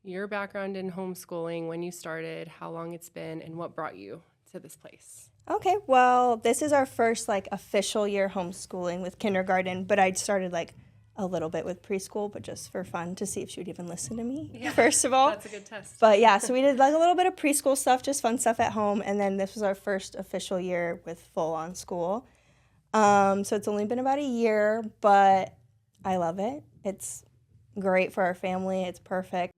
your background in homeschooling, when you started, how long it's been, and what brought you to this place. Okay, well, this is our first official year homeschooling with kindergarten, but I'd started a little bit with preschool, but just for fun to see if she would even listen to me, first of all. That's a good test. But yeah, so we did a little bit of preschool stuff, just fun stuff at home, and then this was our first official year with full-on school. So it's only been about a year, but I love it. It's great for our family. It's perfect.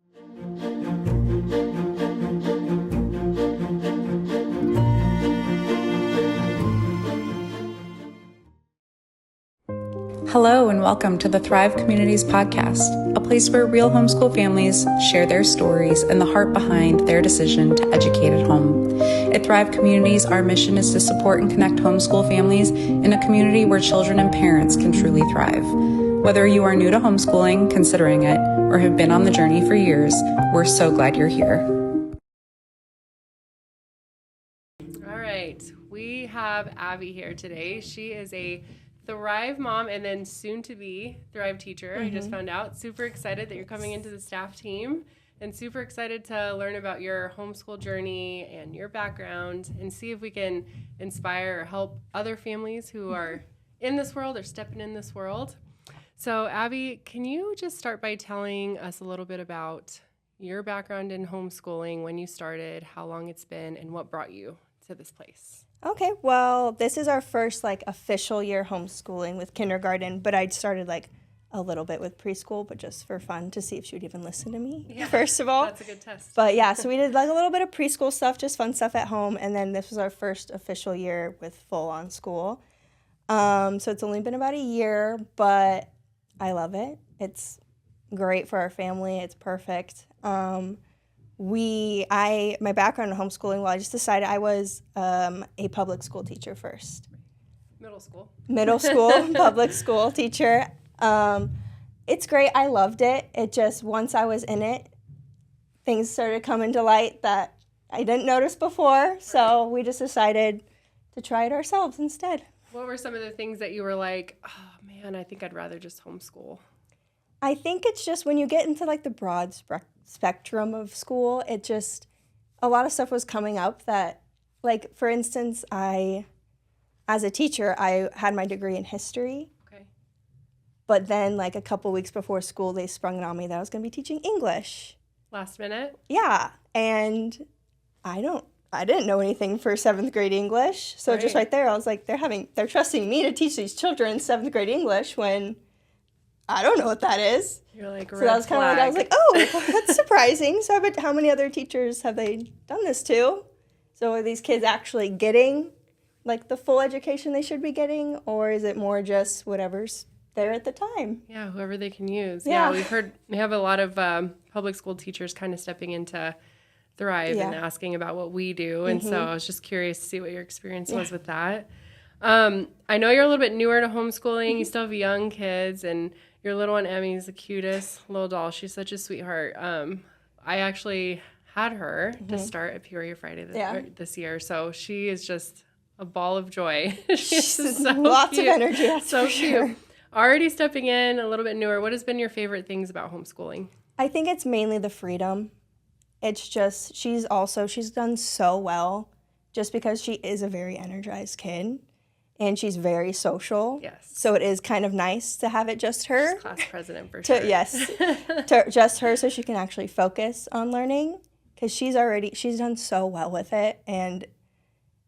Hello and welcome to the Thrive Communities podcast, a place where real homeschool families share their stories and the heart behind their decision to educate at home. At Thrive Communities, our mission is to support and connect homeschool families in a community where children and parents can truly thrive. Whether you are new to homeschooling, considering it, or have been on the journey for years, we're so glad you're here. All right, we have Abbye here today. She is a Thrive mom and then soon to be Thrive teacher. I just found out. Super excited that you're coming into the staff team and super excited to learn about your homeschool journey and your background and see if we can inspire or help other families who are in this world or stepping in this world. So Abbye, can you just start by telling us a little bit about your background in homeschooling, when you started, how long it's been, and what brought you to this place? Okay, well, this is our first official year homeschooling with kindergarten, but I'd started a little bit with preschool, but just for fun to see if she would even listen to me, first of all. That's a good test. But yeah, so we did a little bit of preschool stuff, just fun stuff at home, and then this was our first official year with full-on school. So it's only been about a year, but I love it. It's great for our family. It's perfect. My background in homeschooling, well, I just decided I was a public school teacher first. Middle school, public school teacher. It's great. I loved it. It just, once I was in it, things started coming to light that I didn't notice before. So we just decided to try it ourselves instead. What were some of the things that you were like, oh man, I think I'd rather just homeschool? I think it's just when you get into the broad spectrum of school, it just, a lot of stuff was coming up that, for instance, as a teacher, I had my degree in history. Okay. But then a couple weeks before school, they sprung it on me that I was going to be teaching English. Last minute? Yeah. And I didn't know anything for 7th grade English. So just right there, I was like, they're trusting me to teach these children 7th grade English when I don't know what that is. You're like, so that was kind of I was like, oh, that's surprising. So how many other teachers have they done this to? So are these kids actually getting the full education they should be getting, or is it more just whatever's there at the time? Yeah, whoever they can use. Yeah, we have a lot of public school teachers kind of stepping into Thrive and asking about what we do. And so I was just curious to see what your experience was with that. I know you're a little bit newer to homeschooling. You still have young kids, and your little one, Emmy, is the cutest little doll. She's such a sweetheart. I actually had her to start at Peoria Friday this year. So she is just a ball of joy. She's so lots cute. of energy, that's so for sure. Cute. Already stepping in, a little bit newer. What has been your favorite things about homeschooling? I think it's mainly the freedom. It's just, she's done so well just because she is a very energized kid. And she's very social. Yes. So it is kind of nice to have it just her. She's class president for sure. Yes. Just her so she can actually focus on learning. Because she's done so well with it. And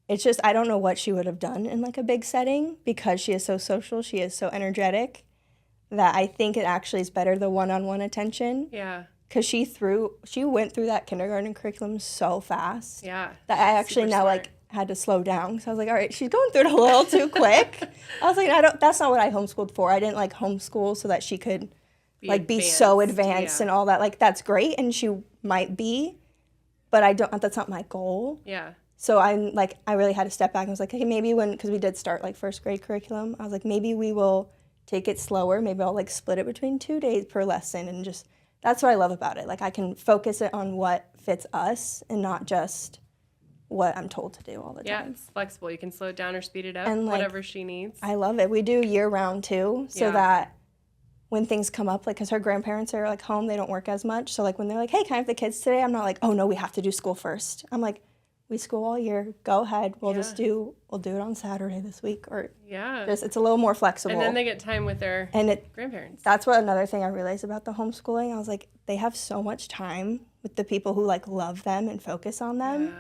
it's just, I don't know what she would have done in a big setting because she is so social. She is so energetic that I think it actually is better the one-on-one attention. Yeah. Because she went through that kindergarten curriculum so fast. Yeah. That I actually now had to slow down. So I was like, all right, she's going through it a little too quick. I was like, that's not what I homeschooled for. I didn't homeschool so that she could be so advanced and all that. That's great, and she might be, but that's not my goal. Yeah. So I really had to step back and was like, okay, maybe because we did start 1st grade curriculum, I was like, maybe we will take it slower. Maybe I'll split it between 2 days per lesson, and just, that's what I love about it. I can focus it on what fits us and not just what I'm told to do all the time. Yeah, it's flexible. You can slow it down or speed it up, and whatever she needs. I love it. We do year-round, too, so that when things come up, like, because her grandparents are, like, home, they don't work as much. So, like, when they're like, hey, can I have the kids today? I'm not like, oh, no, we have to do school first. I'm like, we school all year. Go ahead. We'll do it on Saturday this week. Or it's a little more flexible. And then they get time with their grandparents. That's what another thing I realized about the homeschooling. I was like, they have so much time with the people who, like, love them and focus on them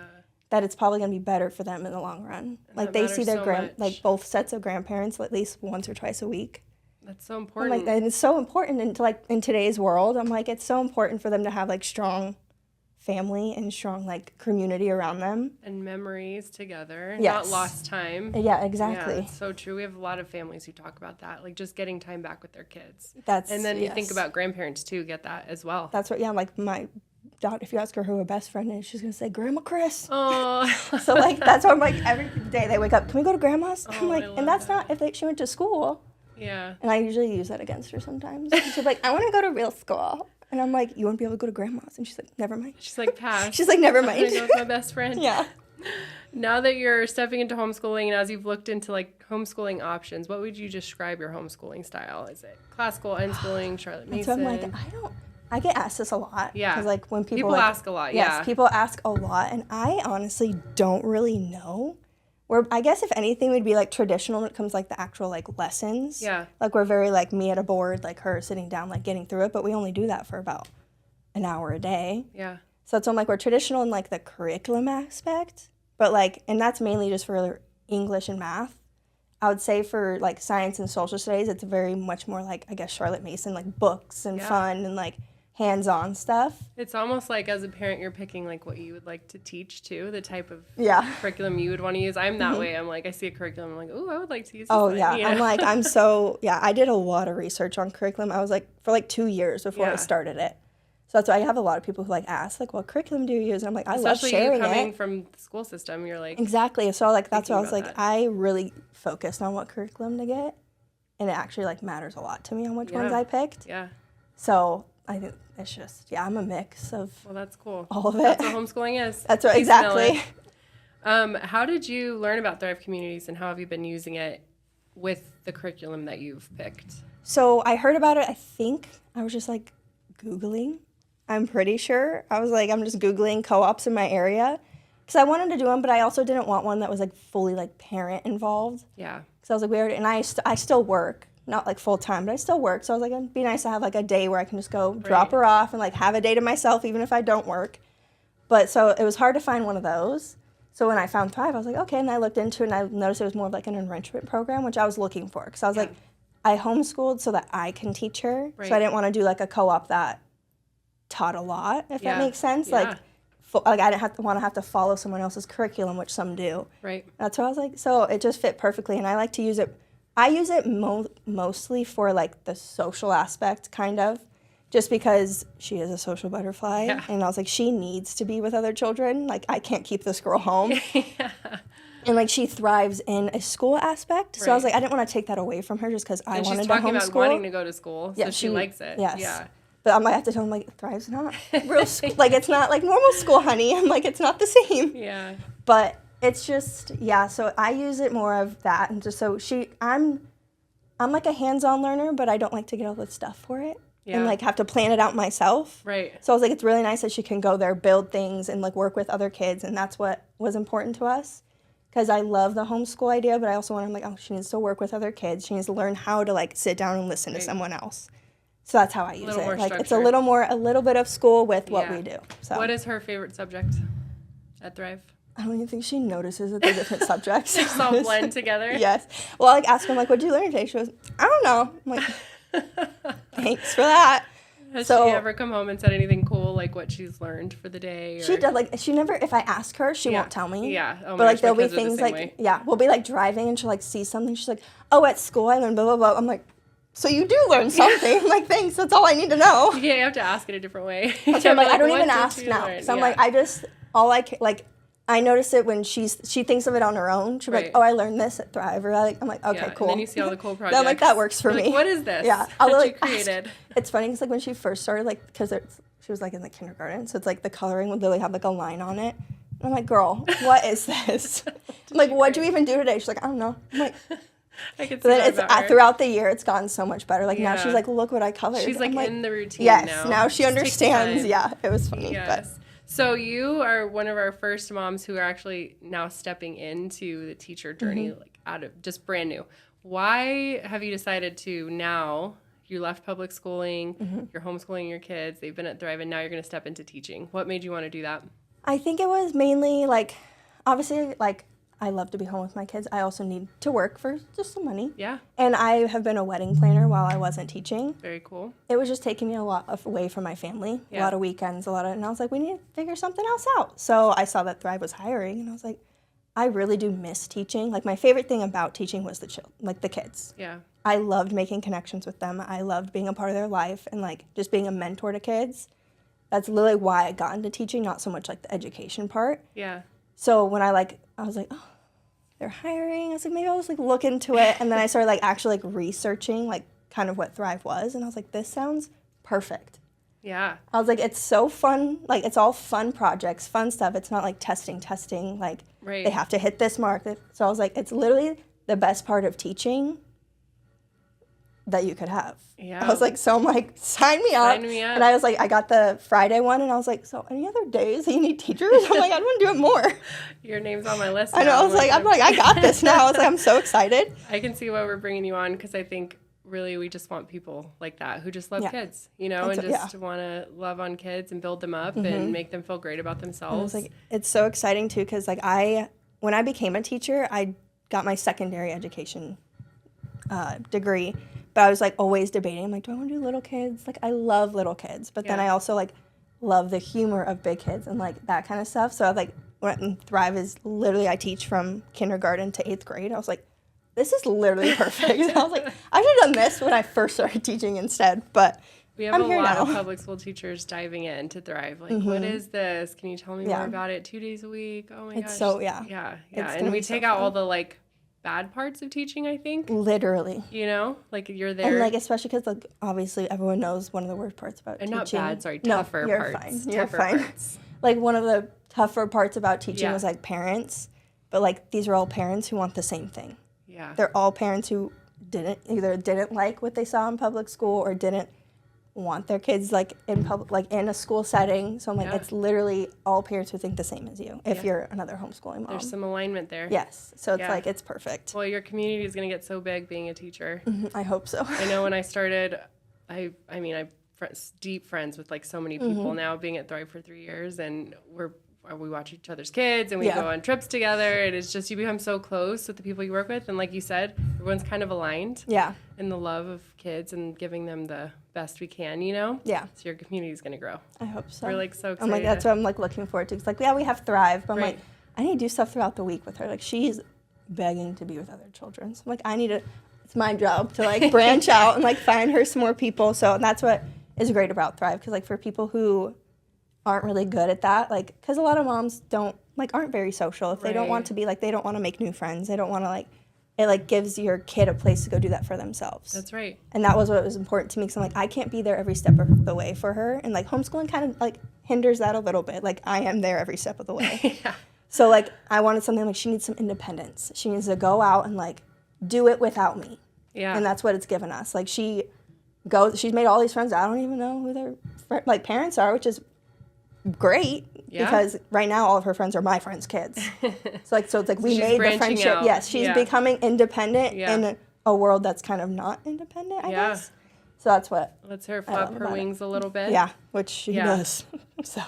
that it's probably going to be better for them in the long run. And like, they see their like, both sets of grandparents at least once or twice a week. That's so important. And it's so important in today's world. I'm like, it's so important for them to have, like, strong family and strong, like, community around them. And memories together. Yes. Not lost time. Yeah, exactly. Yeah, it's so true. We have a lot of families who talk about that, like, just getting time back with their kids. And then you think about grandparents, too, get that as well. That's what, like, my daughter, if you ask her who her best friend is, she's going to say, Grandma Chris. Oh. So, like, that's what I'm like, every day they wake up, can we go to Grandma's? I'm like, and that's not if she went to school. Yeah. And I usually use that against her sometimes. She's like, I want to go to real school. And I'm like, you won't be able to go to Grandma's. And she's like, never mind. She's like, pass. She's like, never mind. I'm going to go with my best friend. Yeah. Now that you're stepping into homeschooling and as you've looked into, like, homeschooling options, what would you describe your homeschooling style? Is it classical, unschooling, Charlotte Mason? So I'm like, I get asked this a lot. Yeah. Because, like, when people like, ask a lot, yes, people ask a lot. And I honestly don't really know. I guess if anything, we'd be, like, traditional when it comes, like, the actual, like, lessons. Yeah. Like, we're very, like, me at a board, like, her sitting down, like, getting through it. But we only do that for about an hour a day. Yeah. So it's on, like, we're traditional in, like, the curriculum aspect. But, like, and that's mainly just for English and math. I would say for, like, science and social studies, it's very much more, like, I guess, Charlotte Mason, like, books and fun and, like, hands-on stuff. It's almost like as a parent you're picking like what you would like to teach too, the type of curriculum you would want to use. I'm that way. I'm like, I see a curriculum, I'm like, ooh, I would like to use this Oh thing, yeah. you know? I'm like, I did a lot of research on curriculum. I was like, for like 2 years before I started it. So that's why I have a lot of people who like ask, like, what curriculum do you use? And I'm like, I love sharing it. Especially coming from the school system, you're like. Exactly. So like that's why I was like, that. I really focused on what curriculum to get. And it actually like matters a lot to me on which ones I picked. Yeah. So I think it's just, I'm a mix of that's cool. all of it. That's what homeschooling is. That's what, exactly. How did you learn about Thrive Communities and how have you been using it with the curriculum that you've picked? So I heard about it, I think I was just like Googling. I'm pretty sure. I was like, I'm just Googling co-ops in my area. Because I wanted to do one, but I also didn't want one that was like fully like parent involved. Yeah. So I was like, weird. And I still work. Not like full time, but I still work. So I was like, it'd be nice to have like a day where I can just go drop her off and like have a day to myself, even if I don't work. But so it was hard to find one of those. So when I found Thrive, I was like, okay. And I looked into it and I noticed it was more of like an enrichment program, which I was looking for. Because I was like, I homeschooled so that I can teach her. Right. So I didn't want to do like a co-op that taught a lot, if that makes sense. Yeah. Like I didn't want to have to follow someone else's curriculum, which some do. Right. That's what I was like. So it just fit perfectly. And I like to use it. I use it mostly for, like, the social aspect, kind of, just because she is a social butterfly. Yeah. And I was like, she needs to be with other children. Like, I can't keep this girl home. And, like, she thrives in a school aspect. So I was like, I didn't want to take that away from her just because I wanted to homeschool. She's talking about wanting to go to school, so she likes it. Yes. Yeah. But I'm like, I have to tell him, like, Thrive's not real school. Like, it's not, like, normal school, honey. I'm like, it's not the same. Yeah. But it's just, so I use it more of that. And just so I'm like a hands-on learner, but I don't like to get all the stuff for it. Yeah. And, like, have to plan it out myself. Right. So I was like, it's really nice that she can go there, build things, and, like, work with other kids. And that's what was important to us. Because I love the homeschool idea, but I also want to, like, oh, she needs to work with other kids. She needs to learn how to, like, sit down and listen to someone else. So that's how I use it. Like, it's a little bit of school with what we do. So. What is her favorite subject at Thrive? I don't even think she notices that they're different subjects. They just all blend together? Yes. Well, I like ask her, like, what did you learn today? She goes, I don't know. I'm like, thanks for that. Has she ever come home and said anything cool, like what she's learned for the day? Or? She does. Like, she never, if I ask her, she won't tell me. Yeah. Oh, but, like, there'll be things like, we'll be, like, driving and she'll, like, see something. She's like, oh, at school I learned blah, blah, blah. I'm like, so you do learn something. I'm like, thanks. That's all I need to know. Yeah, you have to ask it a different way. That's why I'm like, I don't even ask now. So I'm like, I notice it when she thinks of it on her own. She'll be like, oh, I learned this at Thrive. Or I'm like, okay, cool. And then you see all the cool projects. I'm like, that works for me. Like, what is this? Yeah. That you created? It's funny because, like, when she first started, like, because she was, like, in the kindergarten. So it's, like, the coloring would literally have, like, a line on it. And I'm like, girl, what is this? I'm like, what'd you even do today? She's like, I don't know. I'm like, I could see But then that it's about her. throughout the year, it's gotten so much better. Like now Yeah. she's like, look what I colored. She's like, I'm in the routine yes, now. now she Just takes understands. time. Yeah, it was funny. Yes. But So you are one of our first moms who are actually now stepping into the teacher journey, like out of just brand new. Why have you decided to now? You left public schooling, you're homeschooling your kids, they've been at Thrive, and now you're going to step into teaching. What made you want to do that? I think it was mainly like, obviously, like I love to be home with my kids. I also need to work for just some money. Yeah. And I have been a wedding planner while I wasn't teaching. Very cool. It was just taking me a lot away from my family, a lot of weekends, and I was like, we need to figure something else out. So I saw that Thrive was hiring, and I was like, I really do miss teaching. Like my favorite thing about teaching was the kids. Yeah. I loved making connections with them. I loved being a part of their life and like just being a mentor to kids. That's literally why I got into teaching, not so much like the education part. Yeah. So when I was like, oh, they're hiring. I was like, maybe I'll just like look into it. And then I started like actually like researching like kind of what Thrive was. And I was like, this sounds perfect. Yeah. I was like, it's so fun. Like it's all fun projects, fun stuff. It's not like testing, like they have to hit this mark. So I was like, it's literally the best part of teaching that you could have. Yeah. I was like, so I'm like, sign me up. And I was like, I got the Friday one and I was like, so any other days that you need teachers? I'm like, I want to do it more. Your name's on my list. I know. I was like, I got this now. I was like, I'm so excited. I can see why we're bringing you on because I think really we just want people like that who just love kids, you know, and just want to love on kids and build them up and make them feel great about themselves. And I was like, it's so exciting too because like when I became a teacher, I got my secondary education degree. But I was like always debating. I'm like, do I want to do little kids? Like I love little kids, but then I also like love the humor of big kids and like that kind of stuff. So I was like, when Thrive is literally I teach from kindergarten to 8th grade. I was like, this is literally perfect. I was like, I should have done this when I first started teaching instead. But we have I'm a here lot now. of public school teachers diving in to Thrive. Like, what is this? Can you tell me more about it? 2 days a week? Oh my gosh. It's so Yeah. And we take out all the like bad parts of teaching, I think. Literally. You know, like you're there. And like especially because like obviously everyone knows one of the worst parts about teaching. Not bad, sorry, tougher you're parts. Fine. You're tougher fine. Parts. Like one of the tougher parts about teaching was like parents, but like these are all parents who want the same thing. Yeah. They're all parents who didn't like what they saw in public school or didn't want their kids like in public, like in a school setting. So I'm like, it's literally all parents who think the same as you if you're another homeschooling mom. There's some alignment there. Yes. So it's like, it's perfect. Well, your community is going to get so big being a teacher. I hope so. I know when I started, I'm deep friends with like so many people now being at Thrive for 3 years and we watch each other's kids and we go on trips together. And it's just, you become so close with the people you work with. And like you said, everyone's kind of aligned in the love of kids and giving them the best we can, you know? Yeah. So your community is going to grow. I hope so. We're like so excited. I'm like, that's what I'm like looking forward to. It's like, we have Thrive, but I'm like, I need to do stuff throughout the week with her. Like she's begging to be with other children. So I'm like, it's my job to like branch out and like find her some more people. So that's what is great about Thrive. Cause like for people who aren't really good at that, like, cause a lot of moms aren't very social. If they don't want to be like, they don't want to make new friends. They don't want to like, it like gives your kid a place to go do that for themselves. That's right. And that was what was important to me. Cause I'm like, I can't be there every step of the way for her. And like homeschooling kind of like hinders that a little bit. Like I am there every step of the way. So like I wanted something like she needs some independence. She needs to go out and like do it without me. Yeah. And that's what it's given us. Like she's made all these friends. I don't even know who their like parents are, which is great because right now all of her friends are my friends' kids. So it's like we made the friendship. Out. Yes, she's becoming independent in a world that's kind of not independent, I guess. So that's what. Let's her flap her wings a little bit. Yeah, which she does. So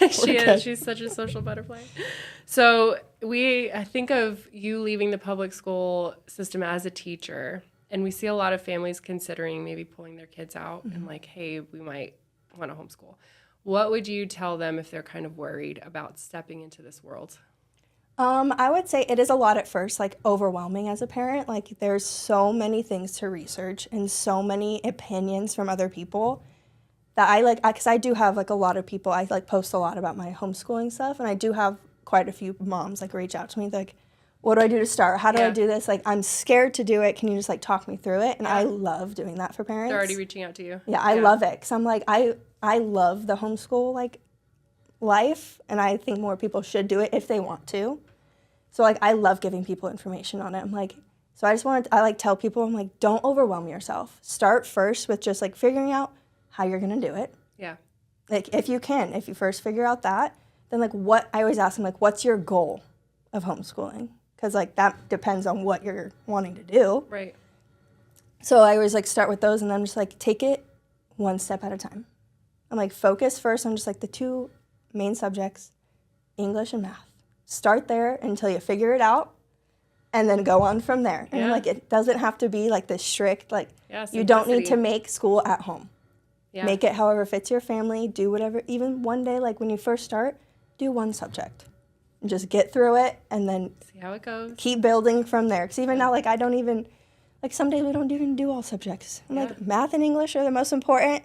she is. She's such a social butterfly. So I think of you leaving the public school system as a teacher, and we see a lot of families considering maybe pulling their kids out and like, hey, we might want to homeschool. What would you tell them if they're kind of worried about stepping into this world? I would say it is a lot at first, like overwhelming as a parent. Like there's so many things to research and so many opinions from other people that because I do have like a lot of people, I like post a lot about my homeschooling stuff, and I do have quite a few moms like reach out to me like, what do I do to start? How do I do this? Like I'm scared to do it. Can you just like talk me through it? And I love doing that for parents. They're already reaching out to you. Yeah, I love it because I'm like, I love the homeschool like life, and I think more people should do it if they want to. So like I love giving people information on it. I'm like, So I like tell people, I'm like, don't overwhelm yourself. Start first with just like figuring out how you're going to do it. Yeah. Like if you first figure out that, then like I always ask them like, what's your goal of homeschooling? Because like that depends on what you're wanting to do. Right. So I always like start with those, and then I'm just like, take it one step at a time. I'm like, focus first on just like the 2 main subjects, English and math. Start there until you figure it out, and then go on from there. And like, it doesn't have to be like this strict, like you don't need to make school at home. Yeah. Make it however fits your family, do whatever. Even one day, like when you first start, do one subject. And just get through it, and then see how it goes. Keep building from there. Because even now, like I don't even, like some days we don't even do all subjects. I'm like, math and English are the most important.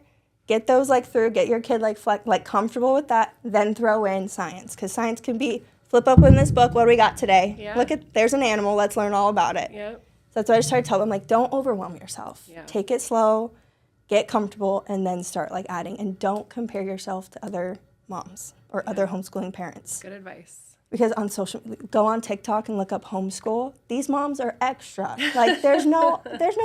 Get those like through, get your kid like comfortable with that, then throw in science. Because science can be, flip up in this book, what do we got today? Yeah. Look at, there's an animal, let's learn all about it. Yep. So that's why I just try to tell them, like, don't overwhelm yourself. Yeah. Take it slow, get comfortable, and then start like adding. And don't compare yourself to other moms or other homeschooling parents. Good advice. Because go on TikTok and look up homeschool. These moms are extra. Like there's no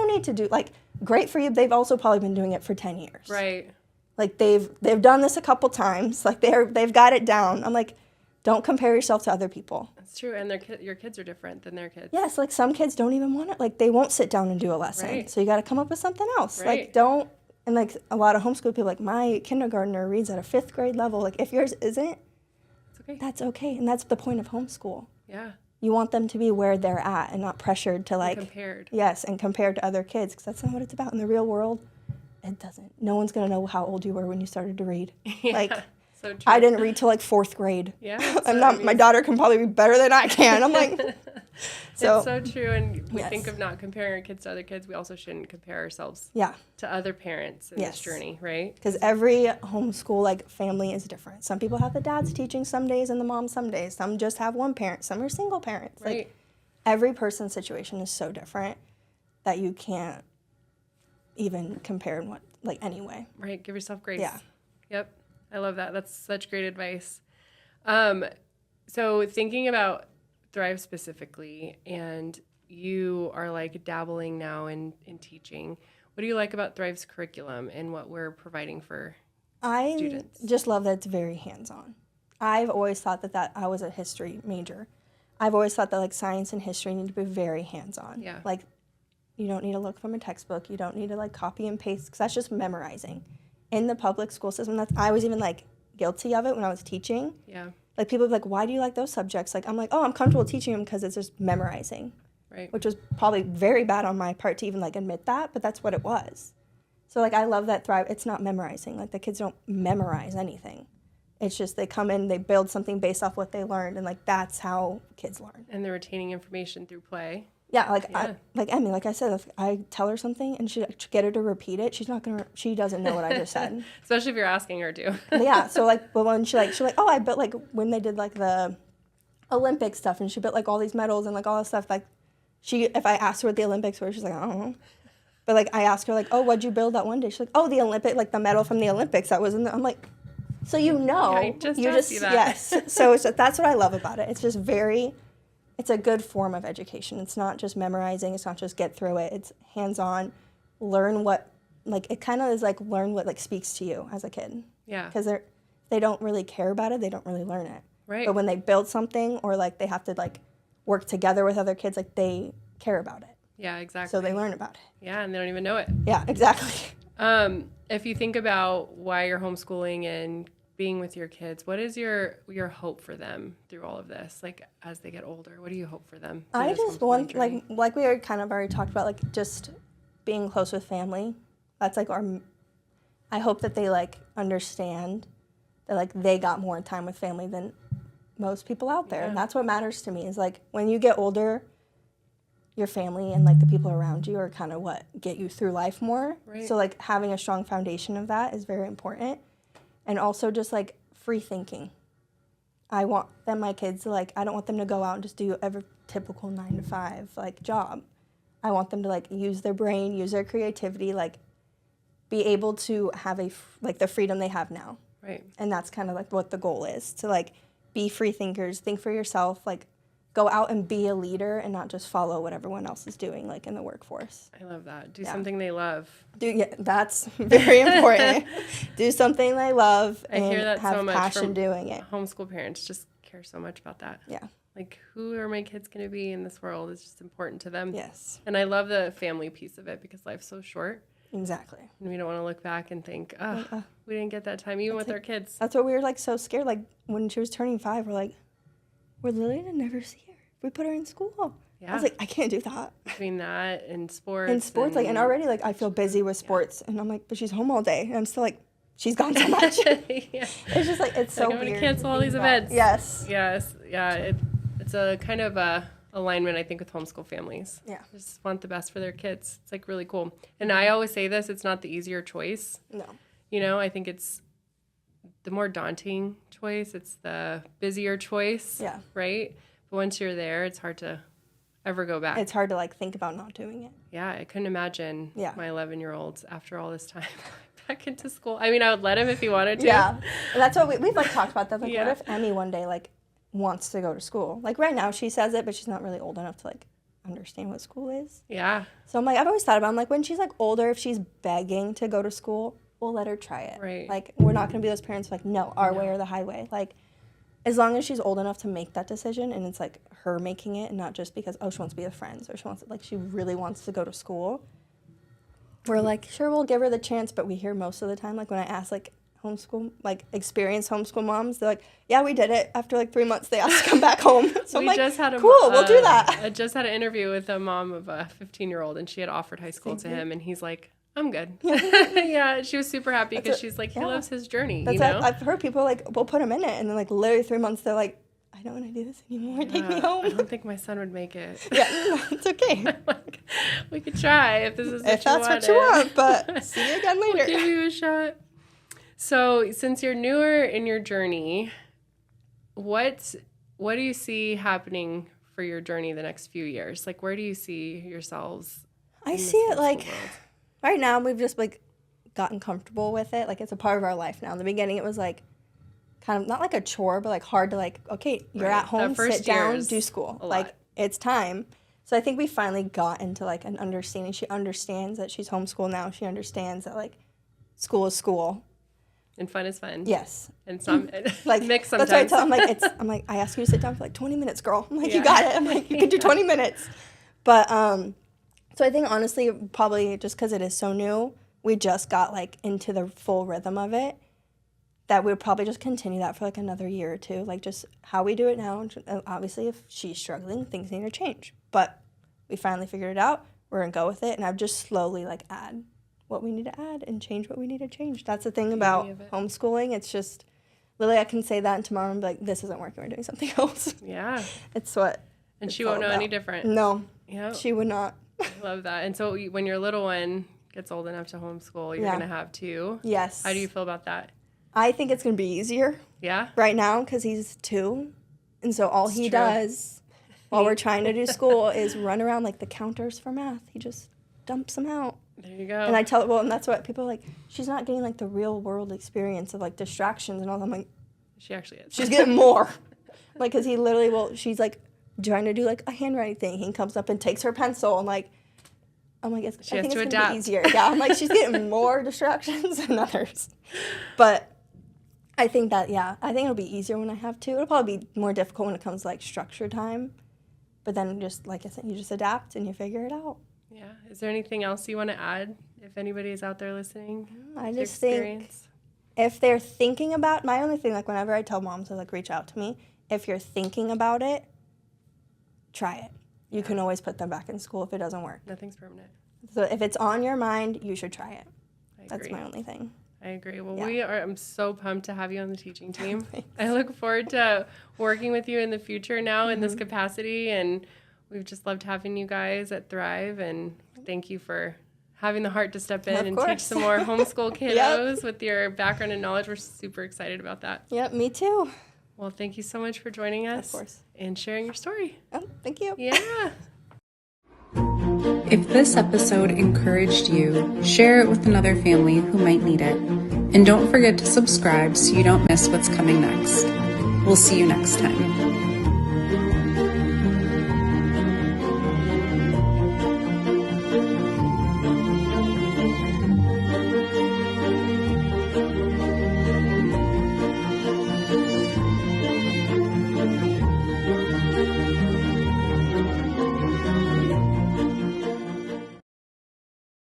need to do, like, great for you. They've also probably been doing it for 10 years. Right. Like they've done this a couple times. Like they've got it down. I'm like, don't compare yourself to other people. That's true. And your kids are different than their kids. Yes, like some kids don't even want it. Like they won't sit down and do a lesson. Right. So you got to come up with something else. Right. Like don't, and like a lot of homeschool people, like my kindergartner reads at a 5th grade level. Like if yours isn't, okay. That's okay. And that's the point of homeschool. Yeah. You want them to be where they're at and not pressured to like. And compared. Yes, and compared to other kids, because that's not what it's about. In the real world, it doesn't. No one's going to know how old you were when you started to read. Yeah, like, so true. I didn't read till like 4th grade. Yeah. My daughter can probably be better than I can. I'm like. So, it's so true. And we think of not comparing our kids to other kids. We also shouldn't compare ourselves to other parents in this journey, right? Because every homeschool like family is different. Some people have the dads teaching some days and the mom some days. Some just have one parent. Some are single parents. Right. Like every person's situation is so different that you can't even compare in anyway. Right. Give yourself grace. Yeah. Yep. I love that. That's such great advice. So thinking about Thrive specifically, and you are like dabbling now in teaching. What do you like about Thrive's curriculum and what we're providing for students? I just love that it's very hands-on. I've always thought that I was a history major. I've always thought that like science and history need to be very hands-on. Yeah. Like you don't need to look from a textbook. You don't need to like copy and paste, because that's just memorizing. In the public school system, I was even like guilty of it when I was teaching. Yeah. Like, people are like, why do you like those subjects? Like, I'm like, oh, I'm comfortable teaching them because it's just memorizing. Right. Which was probably very bad on my part to even, like, admit that, but that's what it was. So, like, I love that Thrive. It's not memorizing. Like, the kids don't memorize anything. It's just they come in, they build something based off what they learned, and, like, that's how kids learn. And they're retaining information through play. Yeah, like, Emmy, like I said, if I tell her something and she get her to repeat it, she doesn't know what I just said. Especially if you're asking her to. Yeah, so like, but when she's like, oh, I built like, when they did like the Olympic stuff and she built like all these medals and like all this stuff, like if I asked her what the Olympics were, she's like, I don't know. But like I asked her like, oh, what'd you build that one day? She's like, oh, the Olympic, like the medal from the Olympics that was in there. I'm like, so you know. Yeah, I just asked you that. Yes. So that's what I love about it. It's just it's a good form of education. It's not just memorizing. It's not just get through it. It's hands-on. Learn what, like, it kind of is like learn what, like, speaks to you as a kid. Yeah. Because they don't really care about it. They don't really learn it. Right. But when they build something or, like, they have to, like, work together with other kids, like, they care about it. Yeah, exactly. So they learn about it. Yeah, and they don't even know it. Yeah, exactly. If you think about why you're homeschooling and being with your kids, what is your hope for them through all of this? Like, as they get older, what do you hope for them? I just want, like we kind of already talked about, like, just being close with family. That's, like, I hope that they, like, understand that, like, they got more time with family than most people out there. Yeah. And that's what matters to me is, like, when you get older, your family and, like, the people around you are kind of what get you through life more. Right. So, like, having a strong foundation of that is very important. And also just, like, free thinking. I want my kids to, like, I don't want them to go out and just do every typical 9-to-5, like, job. I want them to, like, use their brain, use their creativity, like, be able to have the freedom they have now. Right. And that's kind of, like, what the goal is, to, like, be free thinkers, think for yourself, like, go out and be a leader and not just follow what everyone else is doing, like in the workforce. I love that. Do something they love. That's very important. Do something they love and hear that have so much passion from doing it. Homeschool parents just care so much about that. Yeah. Like, who are my kids going to be in this world is just important to them. Yes. And I love the family piece of it because life's so short. Exactly. And we don't want to look back and think, we didn't get that time, even with our kids. That's what we were, like, so scared. Like, when she was turning 5, we're like, we're literally going to never see her. We put her in school. Yeah. I was like, I can't do that. Between that and sports. And already, like, I feel busy with sports. And I'm like, but she's home all day. And I'm still like, she's gone so much. Yeah. It's just like, it's so weird. I'm going to cancel all these events. Yes. Yes. Yeah. It's a kind of a alignment, I think, with homeschool families. Yeah. Just want the best for their kids. It's like really cool. And I always say this, it's not the easier choice. No. You know, I think it's the more daunting choice. It's the busier choice. Yeah. Right? But once you're there, it's hard to ever go back. It's hard to, like, think about not doing it. Yeah. I couldn't imagine my 11-year-old after all this time back into school. I mean, I would let him if he wanted to. Yeah. And that's what we've, like, talked about that. Like, what if Emmy one day, like, wants to go to school? Like, right now she says it, but she's not really old enough to, like, understand what school is. Yeah. So I'm like, I've always thought about it. I'm like, when she's, like, older, if she's begging to go to school, we'll let her try it. Right. Like, we're not going to be those parents like, no, our way or the highway. Like, as long as she's old enough to make that decision and it's, like, her making it and not just because, she wants to be with friends or she really wants to go to school, we're like, sure, we'll give her the chance. But we hear most of the time, like, when I ask, like, experienced homeschool moms, they're like, yeah, we did it. After, like, 3 months, they asked to come back home. So I'm like, cool, we'll do that. I just had an interview with a mom of a 15-year-old, and she had offered high school to him, and he's like, I'm good. Yeah, she was super happy because she's like, he loves his journey, you know? I've heard people, like, we'll put him in it, and then, like, literally 3 months, they're like, I don't want to do this anymore. Take me home. I don't think my son would make it. Yeah, no, it's okay. Like, we could try if this is what you want, but see you again later. We'll give you a shot. So, since you're newer in your journey, what do you see happening for your journey the next few years? Like, where do you see yourselves? I see it like right now we've just, like, gotten comfortable with it. Like, it's a part of our life now. In the beginning, it was, like, kind of not like a chore, but, like, hard to, like, okay, you're at home, sit down, do school. Like, it's time. So I think we finally got into, like, an understanding. She understands that she's homeschooled now. She understands that, like, school is school. And fun is fun. Yes. And some like mix sometimes. That's what I tell I'm like, I ask you to sit down for like 20 minutes, girl. I'm like, you got it. I'm like, you can do 20 minutes. But so I think honestly, probably just because it is so new, we just got, like, into the full rhythm of it, that we'll probably just continue that for, like, another year or two. Like, just how we do it now. Obviously, if she's struggling, things need to change. But we finally figured it out. We're going to go with it. And I've just slowly, like, add what we need to add and change what we need to change. That's the thing about homeschooling. It's just, literally, I can say that and tomorrow I'm like, this isn't working. We're doing something else. Yeah. It's what. And she won't know any different. No. Yeah. She would not. I love that. And so when your little one gets old enough to homeschool, you're going to have two. Yes. How do you feel about that? I think it's going to be easier. Yeah. Right now, because he's 2. And so all he does while we're trying to do school is run around, like, the counters for math. He just dumps them out. There you go. And I tell, and that's what people are like, she's not getting, like, the real world experience of, like, distractions and all that. I'm like, she actually is. She's getting more. Like, because he literally she's, like, trying to do, like, a handwriting thing. He comes up and takes her pencil and, like, I'm like, I think it's going to be easier. Yeah, I'm like, she's getting more distractions than others. But I think that, I think it'll be easier when I have 2. It'll probably be more difficult when it comes to, like, structure time. But then just, like I said, you just adapt and you figure it out. Yeah. Is there anything else you want to add if anybody's out there listening? I just think if they're thinking about, my only thing, like, whenever I tell moms to, like, reach out to me, if you're thinking about it, try it. You can always put them back in school if it doesn't work. Nothing's permanent. So if it's on your mind, you should try it. That's my only thing. I agree. Well, I'm so pumped to have you on the teaching team. I look forward to working with you in the future now in this capacity, and we've just loved having you guys at Thrive, and thank you for having the heart to step in and teach some more homeschool kiddos with your background and knowledge. We're super excited about that. Yep, me too. Well, thank you so much for joining us. Of course. And sharing your story. Oh, thank you. Yeah. If this episode encouraged you, share it with another family who might need it. And don't forget to subscribe so you don't miss what's coming next. We'll see you next time.